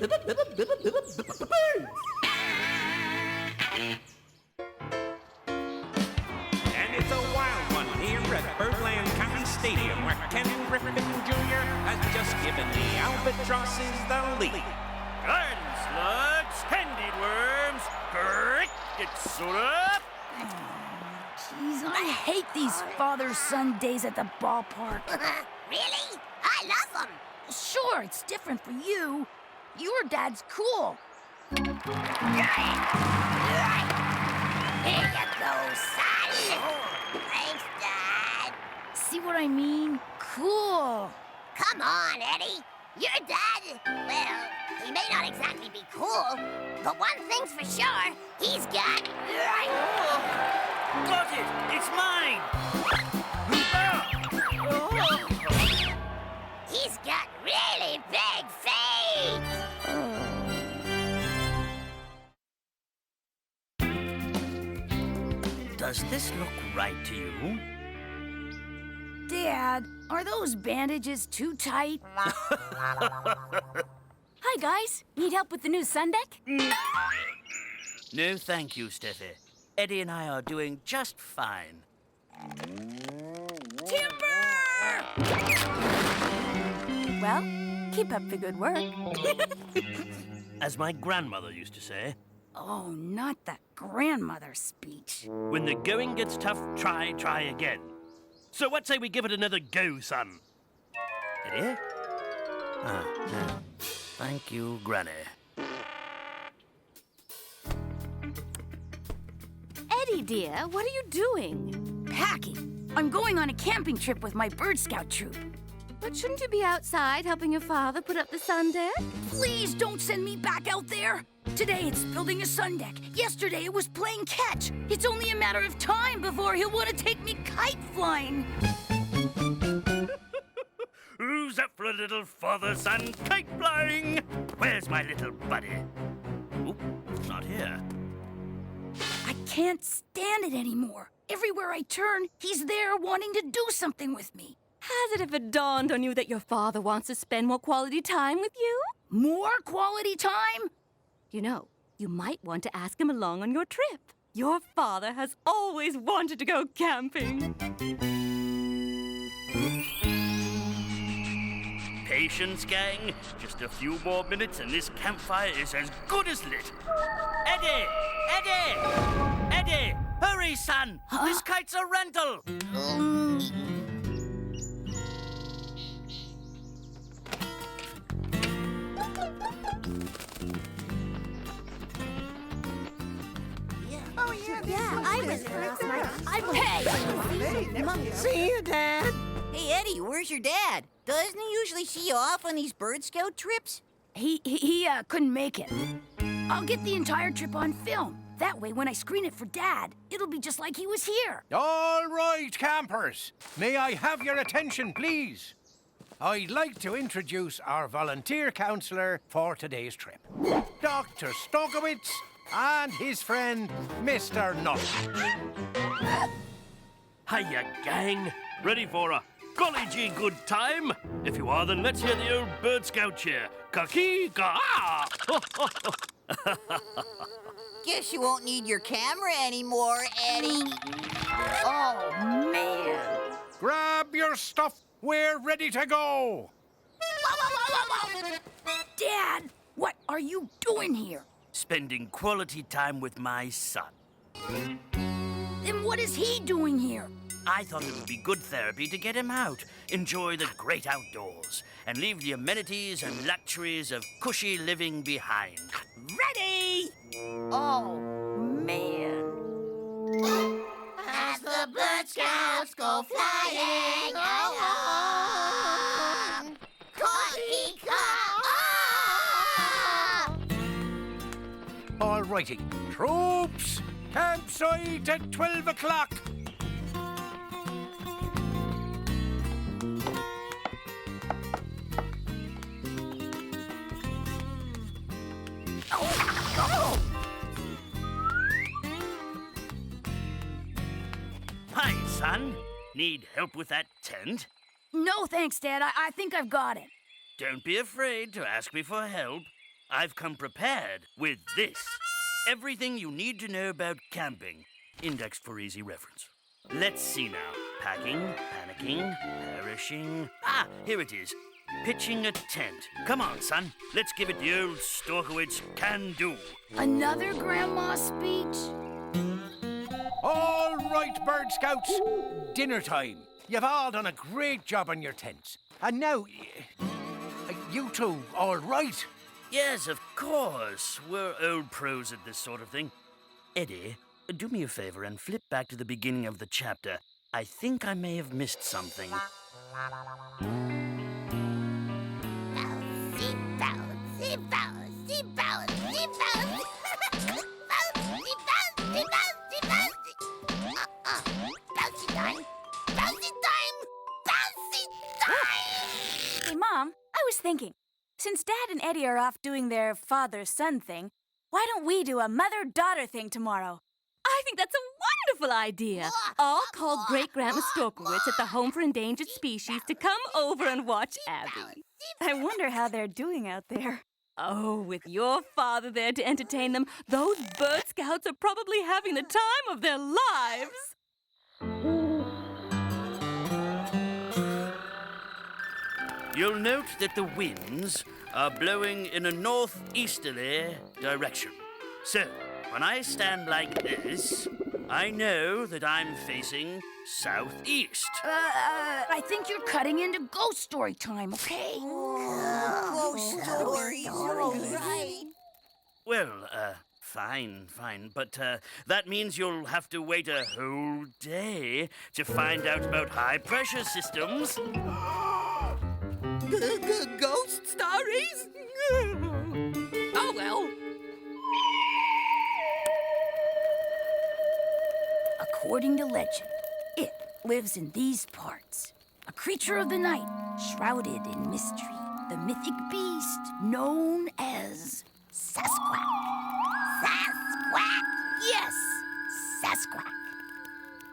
And it's a wild one here at Birdland County Stadium, where Ken Griffin Jr. has just given the Albatrosses the lead. Garden slugs, candied worms, cricket soda. Jeez, I hate these father-son days at the ballpark. Really? I love them. Sure, it's different for you. Your dad's cool. Here you go, son. Thanks, Dad. See what I mean? Cool. Come on, Eddie. Your dad, well, he may not exactly be cool, but one thing's for sure, he's got... Got it! It's mine! He's got really big feet! Does this look right to you? Dad, are those bandages too tight? Hi, guys. Need help with the new sun deck? No, thank you, Steffi. Eddie and I are doing just fine. Timber! Well, keep up the good work. As my grandmother used to say, Oh, not that grandmother speech. when the going gets tough, try again. So what say we give it another go, son? Eddie? No. Thank you, Granny. Eddie, dear, what are you doing? Packing. I'm going on a camping trip with my Bird Scout troop. But shouldn't you be outside helping your father put up the sun deck? Please don't send me back out there. Today it's building a sun deck. Yesterday it was playing catch. It's only a matter of time before he'll want to take me kite flying. Who's up for a little father-son kite flying? Where's my little buddy? Oop, not here. I can't stand it anymore. Everywhere I turn, he's there wanting to do something with me. Has it ever dawned on you that your father wants to spend more quality time with you? More quality time? You know, you might want to ask him along on your trip. Your father has always wanted to go camping. Patience, gang. Just a few more minutes and this campfire is as good as lit. Eddie! Eddie! Eddie! Hurry, son! Huh? This kite's a rental! I was last night. Hey! See you, Dad. Hey, Eddie, where's your dad? Doesn't he usually see you off on these Bird Scout trips? He couldn't make it. I'll get the entire trip on film. That way, when I screen it for Dad, it'll be just like he was here. All right, campers. May I have your attention, please? I'd like to introduce our volunteer counselor for today's trip, Dr. Stokowitz and his friend, Mr. Nutt. Hiya, gang. Ready for a golly gee good time? If you are, then let's hear the old Bird Scout cheer. Ka-kee-ka-ah! Guess you won't need your camera anymore, Eddie. Oh, man. Grab your stuff. We're ready to go. Whoa. Dad, what are you doing here? Spending quality time with my son. Then what is he doing here? I thought it would be good therapy to get him out, enjoy the great outdoors, and leave the amenities and luxuries of cushy living behind. Ready? Oh, man. As the Bird Scouts go flying along, Ka-ee-ka-ah! All righty. Troops, campsite at 12 o'clock. Hi, son. Need help with that tent? No, thanks, Dad. I think I've got it. Don't be afraid to ask me for help. I've come prepared with this. Everything you need to know about camping, indexed for easy reference. Let's see now. Packing, panicking, perishing. Ah, here it is. Pitching a tent. Come on, son. Let's give it the old Storkowitz can-do. Another grandma speech? All right, Bird Scouts. Dinner time. You've all done a great job on your tents. And now, you two, all right? Yes, of course. We're old pros at this sort of thing. Eddie, do me a favor and flip back to the beginning of the chapter. I think I may have missed something. Bouncy, bouncy, bouncy, bouncy, bouncy. Bouncy, bouncy, bouncy, bouncy. Bouncy time. Bouncy time. Bouncy time. Hey, Mom, I was thinking, since Dad and Eddie are off doing their father-son thing, why don't we do a mother-daughter thing tomorrow? I think that's a wonderful idea. I'll call Great-Grandma Storkowitz at the Home for Endangered Species to come over and watch Abby. I wonder how they're doing out there. Oh, with your father there to entertain them, those Bird Scouts are probably having the time of their lives. You'll note that the winds are blowing in a northeasterly direction. So, when I stand like this, I know that I'm facing southeast. I think you're cutting into ghost story time, okay? Ghost stories, all right. Well, fine. But that means you'll have to wait a whole day to find out about high-pressure systems. Ghost stories? Oh, well. According to legend, it lives in these parts. A creature of the night, shrouded in mystery. The mythic beast known as Sasquack. Sasquack. Yes, Sasquack.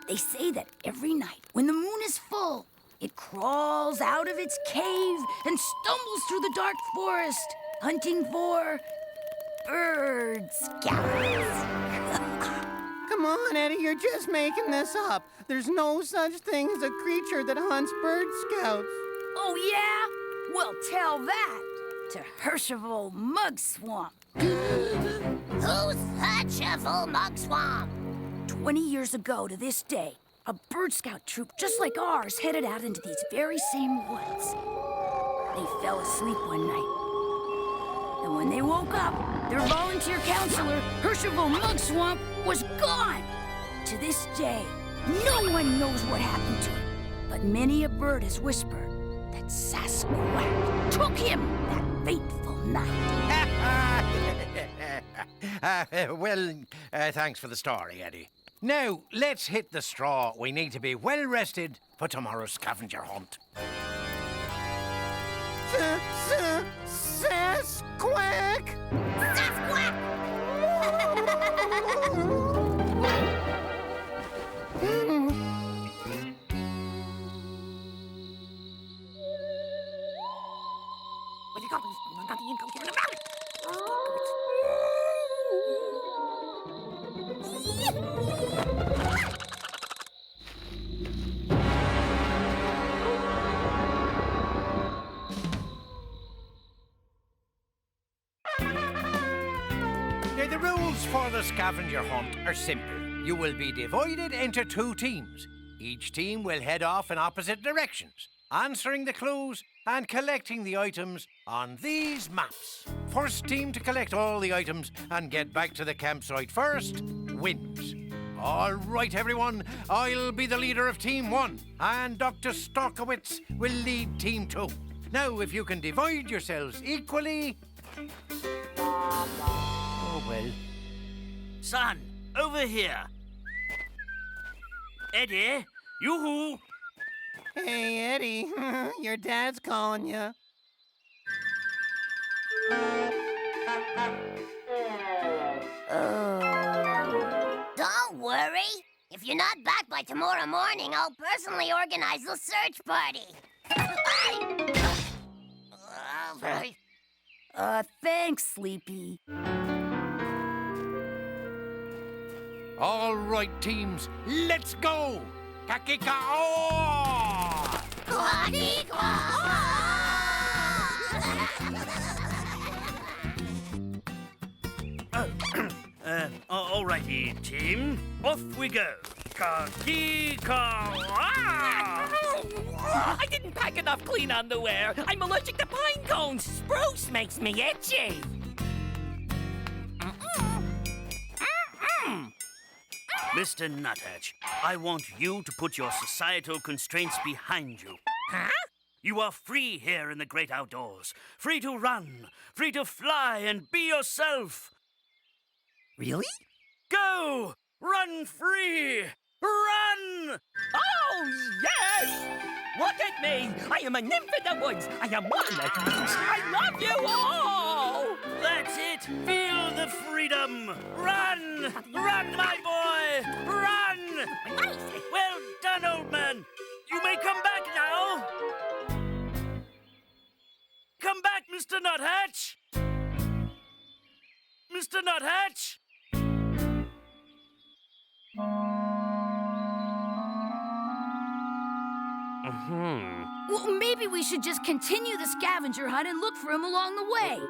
They say that every night, when the moon is full, it crawls out of its cave and stumbles through the dark forest, hunting for bird scouts. Come on, Eddie, you're just making this up. There's no such thing as a creature that hunts Bird Scouts. Oh, yeah? Well, tell that to Hersheville Mugswamp. Who's Hersheville Mugswamp? 20 years ago to this day, a Bird Scout troop just like ours headed out into these very same woods. They fell asleep one night. And when they woke up, their volunteer counselor, Hersheville Mugswamp, was gone. To this day, no one knows what happened to him. But many a bird has whispered that Sasquack took him that fateful night. Thanks for the story, Eddie. Now, let's hit the straw. We need to be well rested for tomorrow's scavenger hunt. Sasquack! Sasquack! Now, the rules for the scavenger hunt are simple. You will be divided into two teams. Each team will head off in opposite directions, answering the clues and collecting the items on these maps. First team to collect all the items and get back to the campsite first wins. All right, everyone, I'll be the leader of Team 1, and Dr. Storkowitz will lead Team 2. Now, if you can divide yourselves equally... Oh, well. Son, over here. Eddie, yoo-hoo. Hey, Eddie, your dad's calling you. Don't worry. If you're not back by tomorrow morning, I'll personally organize the search party. Thanks, Sleepy. All right, teams, let's go! Kakika-o! Alrighty, team. Off we go. I didn't pack enough clean underwear. I'm allergic to pine cones. Spruce makes me itchy. Mr. Nuthatch, I want you to put your societal constraints behind you. Huh? You are free here in the great outdoors. Free to run, free to fly, and be yourself. Really? Go! Run free! Run! Oh, yes! Look at me! I am a nymph in the woods. I am one of these. I love you all! That's it! Feel the freedom! Run! Run, my boy! Run! Well done, old man! You may come back now! Come back, Mr. Nuthatch! Mr. Nuthatch! Well, maybe we should just continue the scavenger hunt and look for him along the way.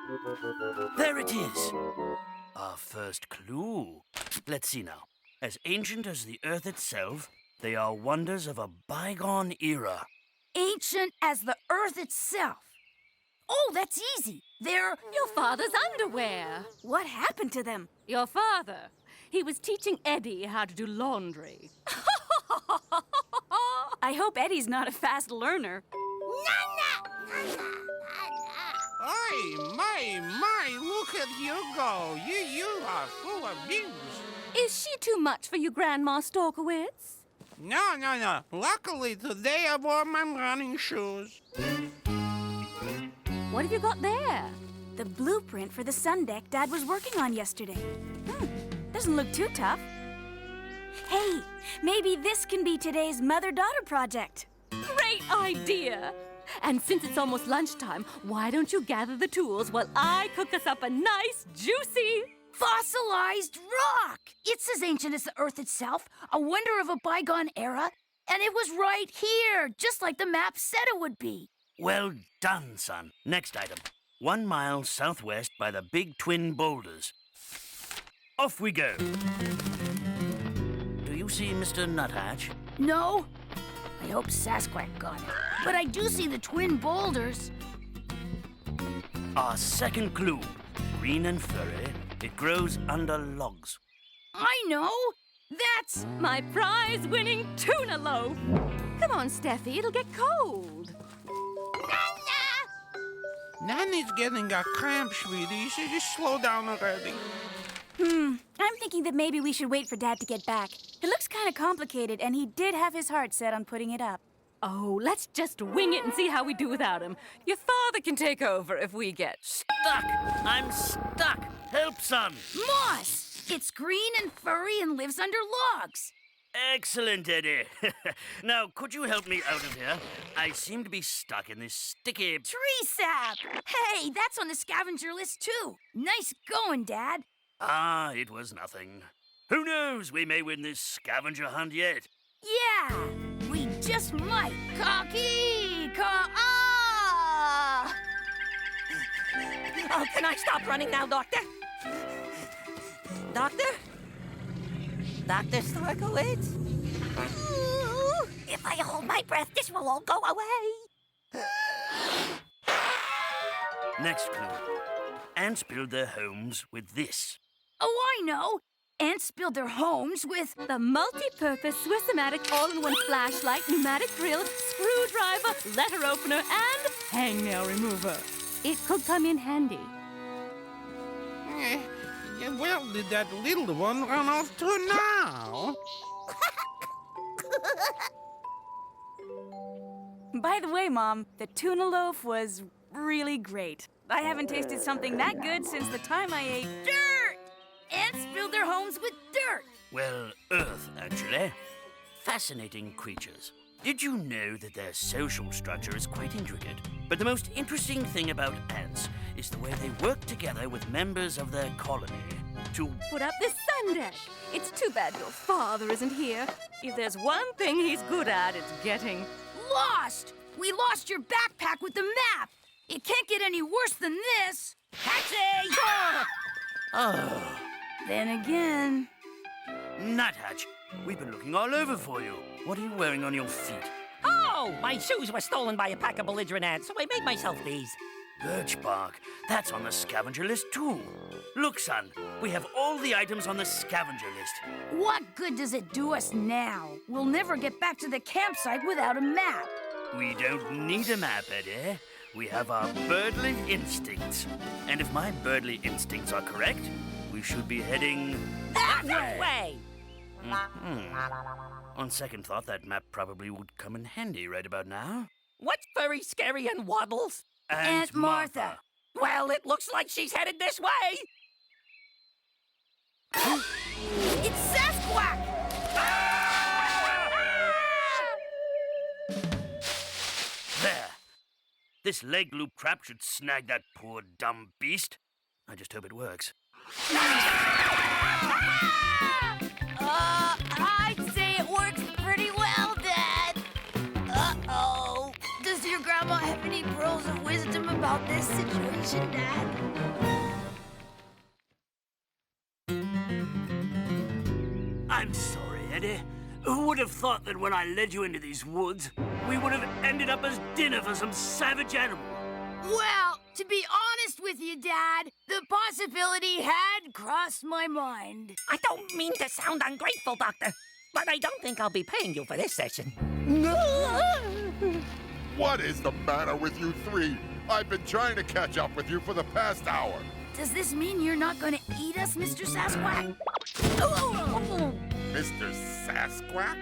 There it is. Our first clue. Let's see now. As ancient as the earth itself, they are wonders of a bygone era. Ancient as the earth itself. Oh, that's easy. They're... Your father's underwear. What happened to them? Your father. He was teaching Eddie how to do laundry. I hope Eddie's not a fast learner. Hey, my, look at you go. You are full of views. Is she too much for you, Grandma Stalkowitz? No. Luckily, today I wore my running shoes. What have you got there? The blueprint for the sun deck Dad was working on yesterday. Doesn't look too tough. Hey, maybe this can be today's mother-daughter project. Great idea! And since it's almost lunchtime, why don't you gather the tools while I cook us up a nice, juicy... Fossilized rock! It's as ancient as the earth itself, a wonder of a bygone era, and it was right here, just like the map said it would be. Well done, son. Next item. 1 mile southwest by the big twin boulders. Off we go. Do you see Mr. Nuthatch? No? I hope Sasquack got it. But I do see the twin boulders. Our second clue. Green and furry. It grows under logs. I know! That's... my prize-winning tuna loaf. Come on, Steffi, it'll get cold. Nanny's getting a cramp, sweetie. So just slow down already. I'm thinking that maybe we should wait for Dad to get back. It looks kind of complicated, and he did have his heart set on putting it up. Oh, let's just wing it and see how we do without him. Your father can take over if we get... Stuck! I'm stuck! Help, son! Moss! It's green and furry and lives under logs. Excellent, Eddie. Now, could you help me out of here? I seem to be stuck in this sticky... Tree sap! Hey, that's on the scavenger list, too. Nice going, Dad. Ah, it was nothing. Who knows? We may win this scavenger hunt yet. Yeah, we just might. Ka-kee-ka-ah! Oh, can I stop running now, Doctor? Doctor? Dr. Starkowitz? If I hold my breath, this will all go away. Next clue. Ants build their homes with this. Oh, I know. Ants build their homes with... the multi-purpose Swiss-O-Matic all-in-one flashlight, pneumatic drill, screwdriver, letter opener, and hangnail remover. It could come in handy. Well, did that little one run off to now? By the way, Mom, the tuna loaf was really great. I haven't tasted something that good since the time I ate dirt! Ants build their homes with dirt. Well, earth, actually. Fascinating creatures. Did you know that their social structure is quite intricate? But the most interesting thing about ants is the way they work together with members of their colony to... Put up this Sunday. It's too bad your father isn't here. If there's one thing he's good at, it's getting... Lost! We lost your backpack with the map! It can't get any worse than this! Taxi! Oh, Then again... Nuthatch, we've been looking all over for you. What are you wearing on your feet? Oh, my shoes were stolen by a pack of belligerent ants, so I made myself these. Birch bark. That's on the scavenger list, too. Look, son, we have all the items on the scavenger list. What good does it do us now? We'll never get back to the campsite without a map. We don't need a map, Eddie. We have our birdly instincts. And if my birdly instincts are correct, we should be heading... That Way! On second thought, that map probably would come in handy right about now. What's furry, scary, and waddles? Aunt Martha. Well, it looks like she's headed this way. It's Sasquack! There. This leg loop trap should snag that poor dumb beast. I just hope it works. I'd say it works pretty well, Dad. Uh-oh. Does your grandma have any pearls of wisdom about this situation, Dad? I'm sorry, Eddie. Who would have thought that when I led you into these woods, we would have ended up as dinner for some savage animal? Well, to be honest with you, Dad, the possibility had crossed my mind. I don't mean to sound ungrateful, Doctor, but I don't think I'll be paying you for this session. What is the matter with you three? I've been trying to catch up with you for the past hour. Does this mean you're not gonna eat us, Mr. Sasquack? Oh! Mr. Sasquack?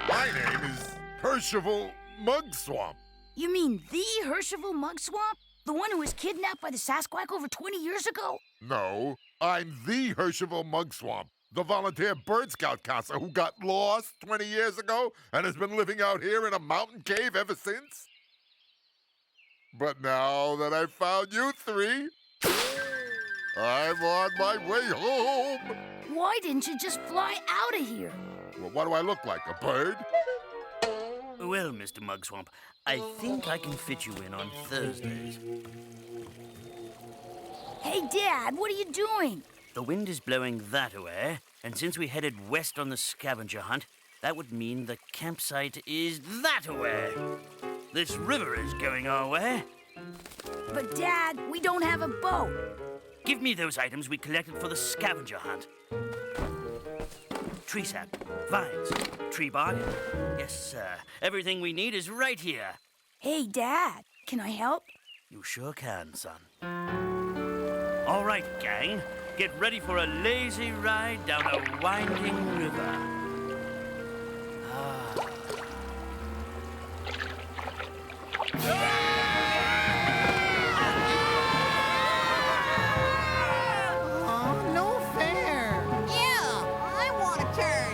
My name is Hershival Mugswamp. You mean the Hershival Mugswamp? The one who was kidnapped by the Sasquack over 20 years ago? No, I'm the Hershival Mugswamp, the volunteer Bird Scout counselor who got lost 20 years ago and has been living out here in a mountain cave ever since. But now that I've found you three, I'm on my way home. Why didn't you just fly out of here? Well, what do I look like, a bird? Well, Mr. Mugswamp, I think I can fit you in on Thursdays. Hey, Dad, what are you doing? The wind is blowing that way, and since we headed west on the scavenger hunt, that would mean the campsite is that way. This river is going our way. But, Dad, we don't have a boat. Give me those items we collected for the scavenger hunt. Tree sap, vines, tree bark. Yes, sir. Everything we need is right here. Hey, Dad, can I help? You sure can, son. All right, gang. Get ready for a lazy ride down a winding river. Oh, no fair. Yeah, I want to turn.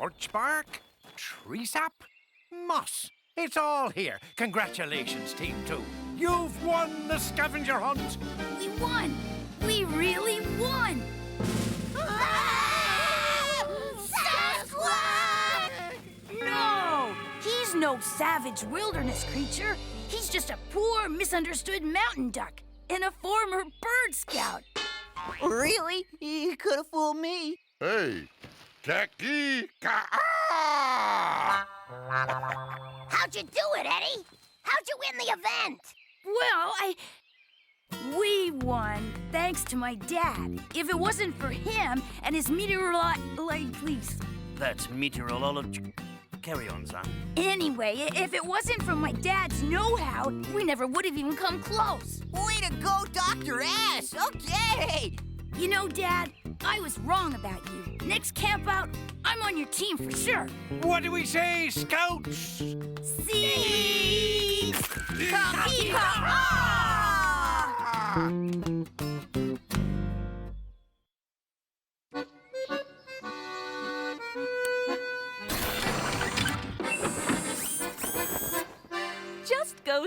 Birch bark, tree sap, moss. It's all here. Congratulations, Team 2. You've won the scavenger hunt. We won! We really won! Sasquack! No! He's no savage wilderness creature. He's just a poor, misunderstood mountain duck and a former Bird Scout. Really? You could have fooled me. Hey, Kaki Ka. How'd you do it, Eddie? How'd you win the event? Well, we won, thanks to my dad. If it wasn't for him and his please. That's meteorology. Carry on, son. Anyway, if it wasn't for my dad's know-how, we never would have even come close. Way to go, Dr. S. Okay. You know, Dad, I was wrong about you. Next camp out, I'm on your team for sure. What do we say, Scouts? See?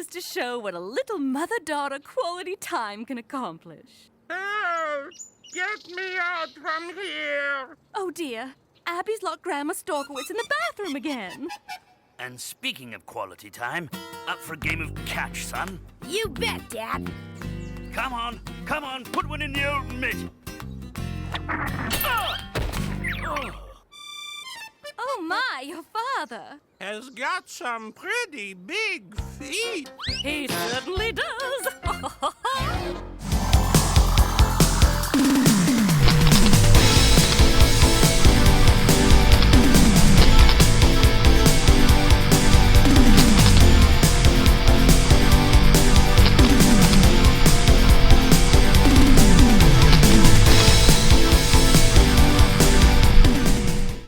goes to show what a little mother-daughter quality time can accomplish. Help! Get me out from here! Oh dear, Abby's locked Grandma Storkowitz in the bathroom again. And speaking of quality time, up for a game of catch, son? You bet, Dad. Come on, put one in the old mitt. Oh my, your father. Has got some pretty big feet. He certainly does.